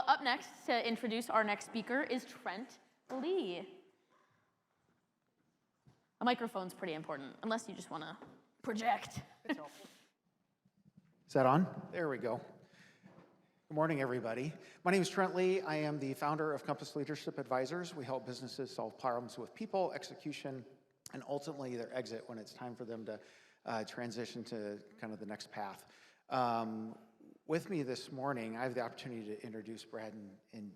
Up next to introduce our next speaker is Trent Lee. A microphone's pretty important, unless you just want to project. Is that on? There we go. Good morning, everybody. My name is Trent Lee. I am the founder of Compass Leadership Advisors. We help businesses solve problems with people, execution, and ultimately their exit when it's time for them to transition to kind of the next path. With me this morning, I have the opportunity to introduce Brad and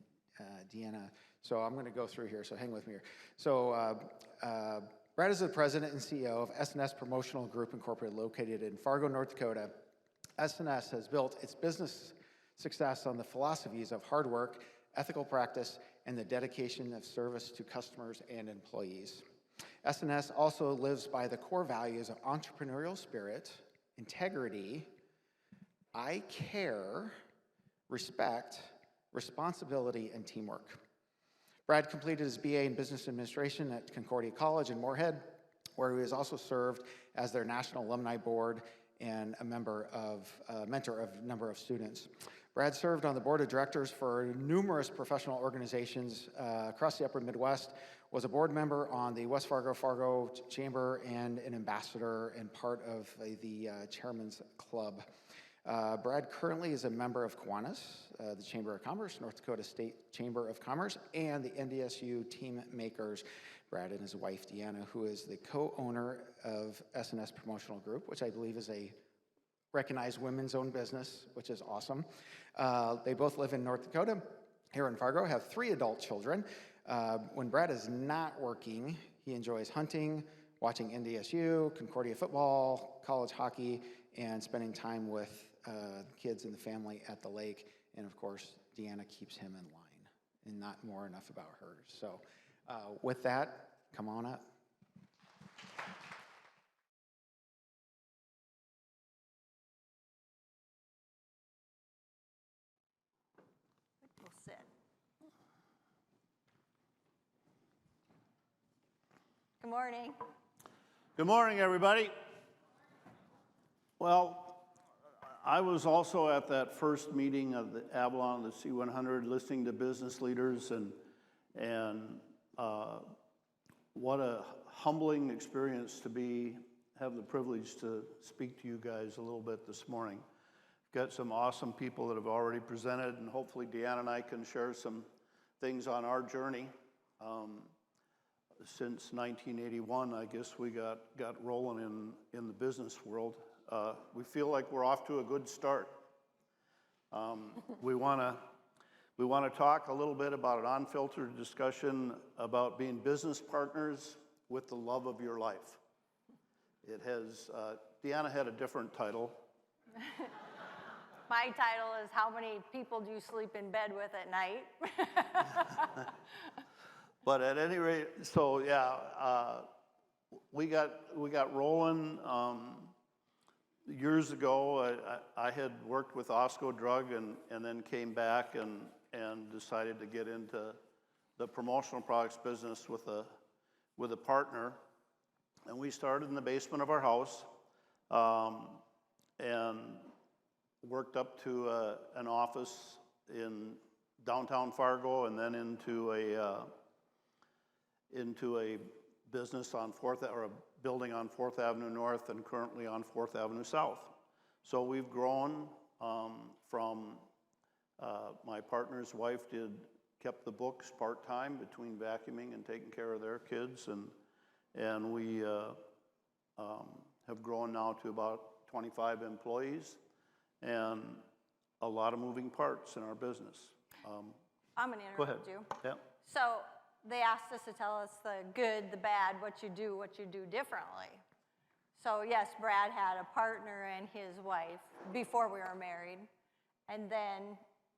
Deanna. So I'm going to go through here, so hang with me here. So Brad is the president and CEO of S&S Promotional Group Incorporated, located in Fargo, North Dakota. S&S has built its business success on the philosophies of hard work, ethical practice, and the dedication of service to customers and employees. S&S also lives by the core values of entrepreneurial spirit, integrity, I care, respect, responsibility, and teamwork. Brad completed his BA in Business Administration at Concordia College in Moorhead, where he has also served as their National Alumni Board and a mentor of a number of students. Brad served on the board of directors for numerous professional organizations across the upper Midwest, was a board member on the West Fargo Chamber, and an ambassador and part of the Chairman's Club. Brad currently is a member of Kiwanis, the Chamber of Commerce, North Dakota State Chamber of Commerce, and the NDSU Team Makers. Brad and his wife, Deanna, who is the co-owner of S&S Promotional Group, which I believe is a recognized women's-owned business, which is awesome. They both live in North Dakota, here in Fargo, have 3 adult children. When Brad is not working, he enjoys hunting, watching NDSU, Concordia football, college hockey, and spending time with kids and the family at the lake. And of course, Deanna keeps him in line, and not more enough about her. So with that, come on up. We'll sit. Good morning. Good morning, everybody. Well, I was also at that first meeting of the Avalon, the C100, listening to business leaders, and what a humbling experience to have the privilege to speak to you guys a little bit this morning. Got some awesome people that have already presented, and hopefully Deanna and I can share some things on our journey. Since 1981, I guess we got rolling in the business world. We feel like we're off to a good start. We want to talk a little bit about an unfiltered discussion about being business partners with the love of your life. It has, Deanna had a different title. My title is How Many People Do You Sleep in Bed With at Night? But at any rate, so yeah, we got rolling. Years ago, I had worked with Osco Drug and then came back and decided to get into the promotional products business with a partner. And we started in the basement of our house and worked up to an office in downtown Fargo, and then into a business on a building on 4th Avenue North, and currently on 4th Avenue South. So we've grown from my partner's wife kept the books part-time between vacuuming and taking care of their kids, and we have grown now to about 25 employees and a lot of moving parts in our business. I'm going to interrupt you. Yeah. So they asked us to tell us the good, the bad, what you do differently. So yes, Brad had a partner and his wife before we were married. And then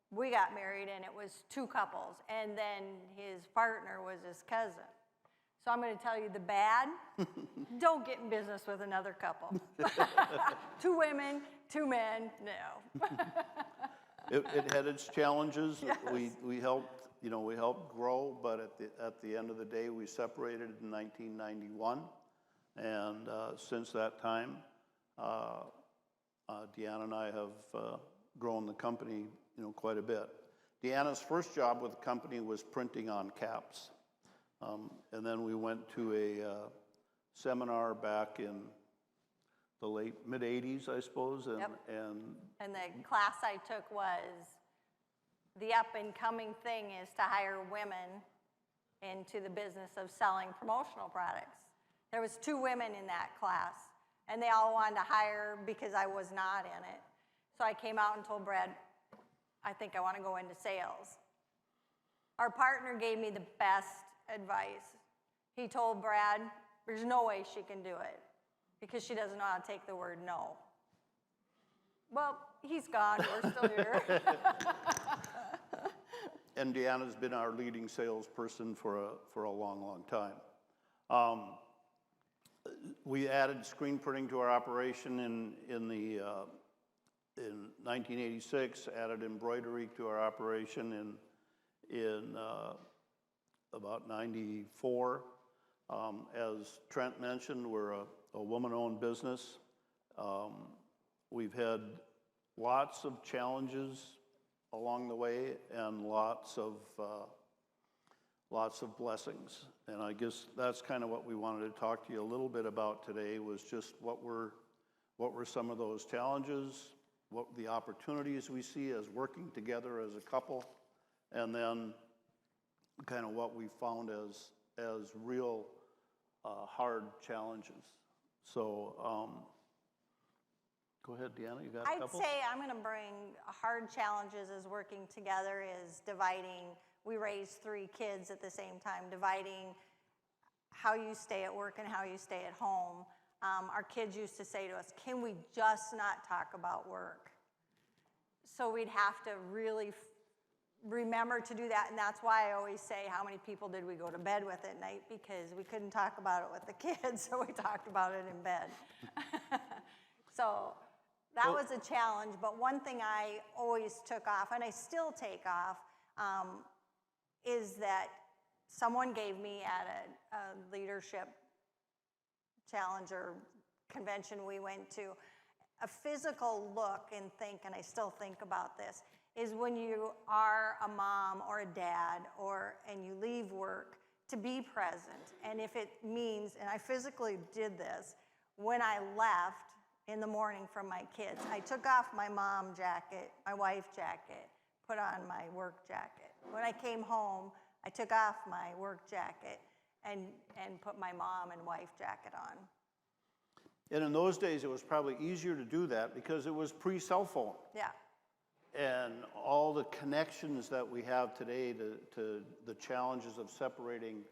we got married and it was 2 couples. And then his partner was his cousin. So I'm going to tell you the bad. Don't get in business with another couple. 2 women, 2 men, no. It had its challenges. Yes. We helped grow, but at the end of the day, we separated in 1991, and since that time, Deanna and I have grown the company, quite a bit. Deanna's first job with the company was printing on caps. And then we went to a seminar back in the mid-'80s, I suppose. Yep. And And the class I took was, the up-and-coming thing is to hire women into the business of selling promotional products. There was 2 women in that class, and they all wanted to hire because I was not in it. So I came out and told Brad, I think I want to go into sales. Our partner gave me the best advice. He told Brad, there's no way she can do it because she doesn't know how to take the word no. Well, he's gone, we're still here. And Deanna's been our leading salesperson for a long, long time. We added screen printing to our operation in 1986. Added embroidery to our operation in about 94. As Trent mentioned, we're a woman-owned business. We've had lots of challenges along the way and lots of blessings. And I guess that's kind of what we wanted to talk to you a little bit about today, was just what were some of those challenges, what the opportunities we see as working together as a couple, and then kind of what we found as real hard challenges. So go ahead, Deanna, you got a couple? I'd say I'm going to bring hard challenges as working together is dividing. We raised 3 kids at the same time, dividing how you stay at work and how you stay at home. Our kids used to say to us, can we just not talk about work? So we'd have to really remember to do that, and that's why I always say, how many people did we go to bed with at night? Because we couldn't talk about it with the kids, so we talked about it in bed. So that was a challenge, but one thing I always took off, and I still take off, is that someone gave me at a leadership challenge or convention we went to, a physical look and think, and I still think about this, is when you are a mom or a dad and you leave work, to be present. And if it means, and I physically did this, when I left in the morning from my kids, I took off my mom jacket, my wife jacket, put on my work jacket. When I came home, I took off my work jacket and put my mom and wife jacket on. And in those days, it was probably easier to do that because it was pre-cell phone. Yeah. And all the connections that we have today to the challenges of separating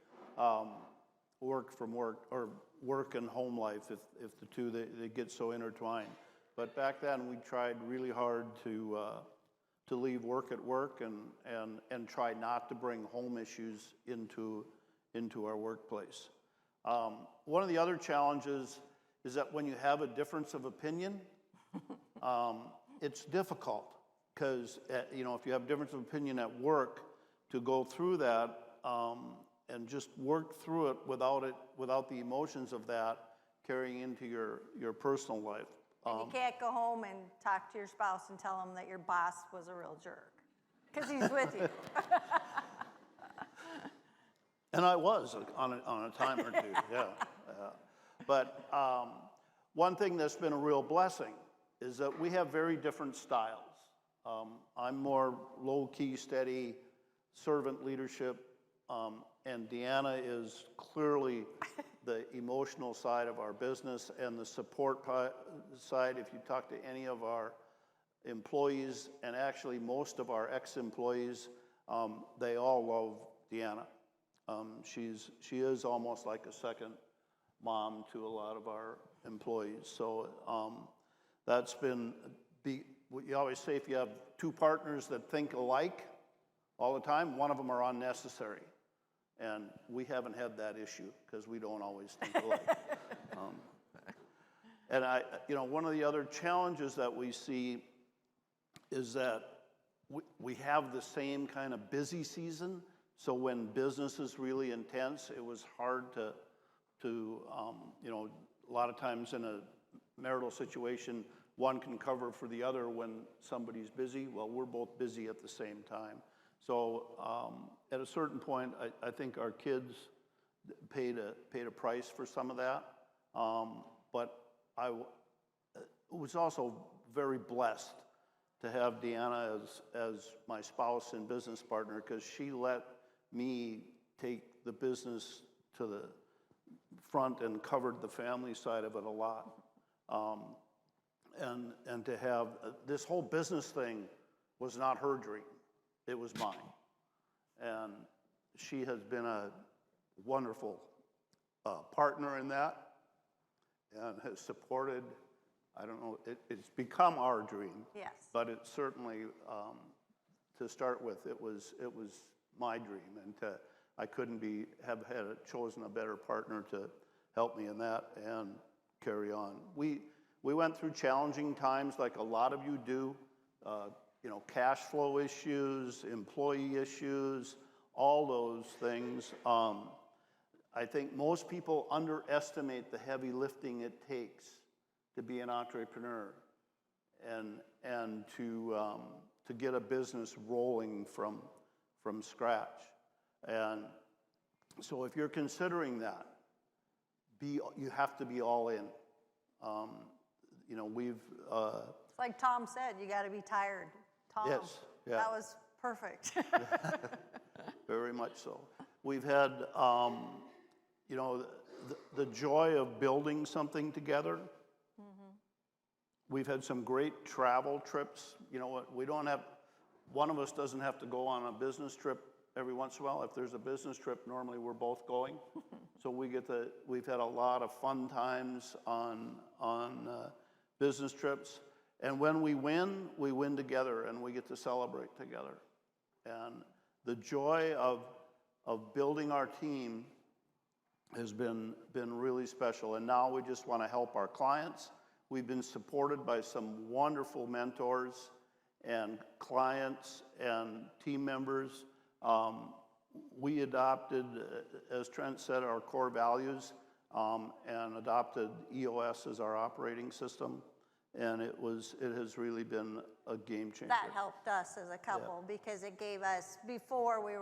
work from work, or work and home life, if the two, they get so intertwined. But back then, we tried really hard to leave work at work and try not to bring home issues into our workplace. One of the other challenges is that when you have a difference of opinion, it's difficult. Because, if you have a difference of opinion at work, to go through that and just work through it without the emotions of that carrying into your personal life. And you can't go home and talk to your spouse and tell them that your boss was a real jerk, because he's with you. And I was on a time or two, yeah. But one thing that's been a real blessing is that we have very different styles. I'm more low-key, steady, servant leadership, and Deanna is clearly the emotional side of our business and the support side. If you talk to any of our employees, and actually most of our ex-employees, they all love Deanna. She is almost like a second mom to a lot of our employees. So that's been you always say, if you have 2 partners that think alike all the time, one of them are unnecessary. And we haven't had that issue because we don't always think alike. And one of the other challenges that we see is that we have the same kind of busy season. So when business is really intense, it was hard to a lot of times in a marital situation, one can cover for the other when somebody's busy. Well, we're both busy at the same time. So at a certain point, I think our kids paid a price for some of that. But I was also very blessed to have Deanna as my spouse and business partner, because she let me take the business to the front and covered the family side of it a lot. And to have this whole business thing was not her dream, it was mine. And she has been a wonderful partner in that, and has supported, I don't know, it's become our dream. Yes. But it certainly, to start with, it was my dream, and I couldn't have chosen a better partner to help me in that and carry on. We went through challenging times, like a lot of you do, cash flow issues, employee issues, all those things. I think most people underestimate the heavy lifting it takes to be an entrepreneur and to get a business rolling from scratch. And so if you're considering that, you have to be all in. We've It's like Tom said, you got to be tired. Tom, yes, yeah. that was perfect. Very much so. We've had, the joy of building something together. Mm-hmm. We've had some great travel trips. We don't have, one of us doesn't have to go on a business trip every once in a while. If there's a business trip, normally we're both going. So we've had a lot of fun times on business trips. And when we win together, and we get to celebrate together. And the joy of building our team has been really special. And now we just want to help our clients. We've been supported by some wonderful mentors and clients and team members. We adopted, as Trent said, our core values, and adopted EOS as our operating system. And it has really been a game changer. That helped us as a couple, because it gave us, before we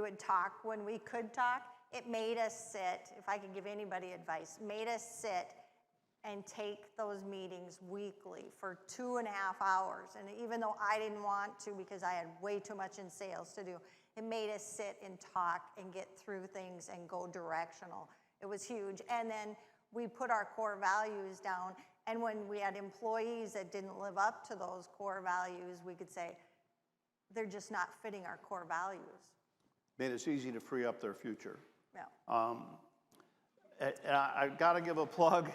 would talk when we could talk, it made us sit, if I could give anybody advice, made us sit and take those meetings weekly for 2.5 hours. And even though I didn't want to, because I had way too much in sales to do, it made us sit and talk and get through things and go directional. It was huge. And then we put our core values down, and when we had employees that didn't live up to those core values, we could say, they're just not fitting our core values. Made it easy to free up their future. Yeah. And I got to give a plug.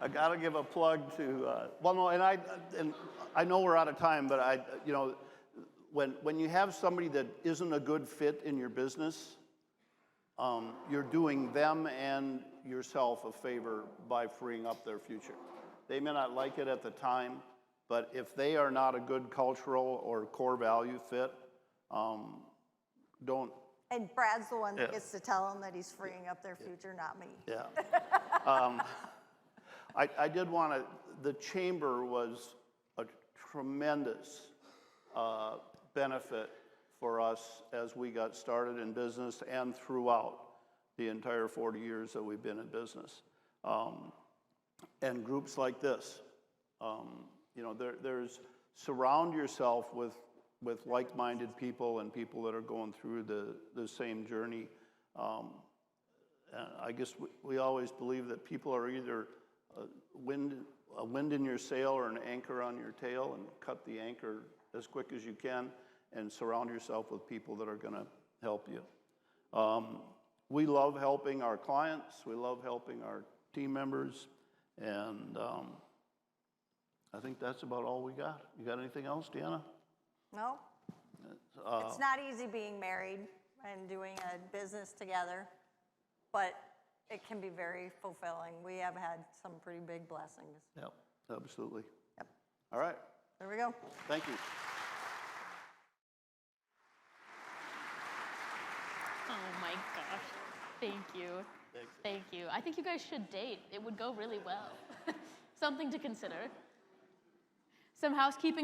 I got to give a plug to. And I know we're out of time, but when you have somebody that isn't a good fit in your business, you're doing them and yourself a favor by freeing up their future. They may not like it at the time, but if they are not a good cultural or core value fit, don't. And Brad's the one that gets to tell them that he's freeing up their future, not me. Yeah. I did want to, the chamber was a tremendous benefit for us as we got started in business and throughout the entire 40 years that we've been in business. And groups like this, there's surround yourself with like-minded people and people that are going through the same journey. And I guess we always believe that people are either a wind in your sail or an anchor on your tail, and cut the anchor as quick as you can and surround yourself with people that are going to help you. We love helping our clients. We love helping our team members. And I think that's about all we got. You got anything else, Deanna? No. It's not easy being married and doing a business together, but it can be very fulfilling. We have had some pretty big blessings. Yep, absolutely. Yep. All right. There we go. Thank you. Oh my gosh. Thank you. Thanks. Thank you. I think you guys should date. It would go really well. Something to consider. Some housekeeping.